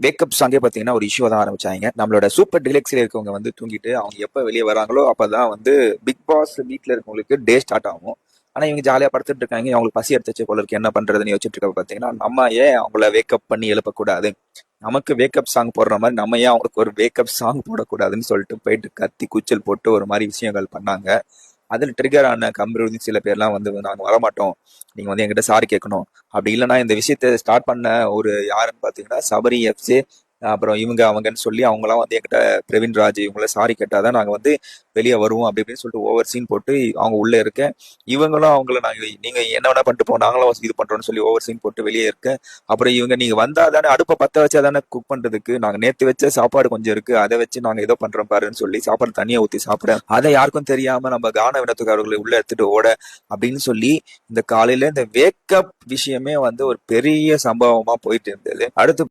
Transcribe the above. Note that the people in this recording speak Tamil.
வேக்கப் சாங்கே பாத்தீங்கன்னா ஒரு இஷ்யூ தான் ஆரம்பிச்சாங்க. நம்மளோட சூப்பர் டிலக்ஸ்ல இருக்கவங்க வந்து தூங்கிட்டு அவங்க எப்ப வெளியே வராங்களோ அப்பதான் வந்து பிக் பாஸ் வீட்ல இருக்கவங்களுக்கு டே ஸ்டார்ட் ஆகும். ஆனா இவங்க ஜாலியா படுத்துட்டு இருக்காங்க. அவங்களுக்கு பசி எடுத்துச்சு போல இருக்கு, என்ன பண்றதுன்னு யோசிச்சுட்டு இருக்க பாத்தீங்கன்னா, நம்ம ஏன் அவங்கள வேக்கப் பண்ணி எழுப்பக்கூடாது, நமக்கு வேக்கப் சாங் போடுற மாதிரி நம்ம ஏன் அவங்களுக்கு ஒரு வேக்கப் சாங் போடக்கூடாதுன்னு சொல்லிட்டு போயிட்டு கத்தி கூச்சல் போட்டு ஒரு மாதிரி விஷயங்கள் பண்ணாங்க. அதில் ட்ரிகர் ஆன கம்பெனி சில பேர்லாம் வந்து நாங்கள் வரமாட்டோம், நீங்க வந்து எங்கிட்ட சாரி கேட்கணும், அப்படி இல்லைன்னா இந்த விஷயத்த ஸ்டார்ட் பண்ண ஒரு யாருன்னு பாத்தீங்கன்னா சபரி எஃப்சி, அப்புறம் இவங்க அவங்கன்னு சொல்லி அவங்களாம் வந்து எங்கிட்ட பிரவீன் ராஜ் இவங்கள சாரி கேட்டாதான் நாங்க வந்து வெளியே வருவோம் அப்படி இப்படின்னு சொல்லிட்டு ஓவர் சீன் போட்டு அவங்க உள்ள இருக்க, இவங்களும் அவங்கள நாங்க நீங்க என்ன வேணா பண்ணிட்டு போவோம், நாங்களும் இது பண்றோம்னு சொல்லி ஓவர் சீன் போட்டு வெளியே இருக்க. அப்புறம் இவங்க நீங்க வந்தா தானே அடுப்பை பத்த வச்சா தானே குக் பண்றதுக்கு, நாங்க நேத்து வச்ச சாப்பாடு கொஞ்சம் இருக்கு அதை வச்சு நாங்க ஏதோ பண்றோம் பாருன்னு சொல்லி சாப்பாடு தனியா ஊத்தி சாப்பிட, அதை யாருக்கும் தெரியாம நம்ம கான வினத்துக்காரர்களை உள்ள எடுத்துட்டு ஓட அப்படின்னு சொல்லி இந்த காலையில இந்த வேக்கப் விஷயமே வந்து ஒரு பெரிய சம்பவமா போயிட்டு இருந்தது. அடுத்து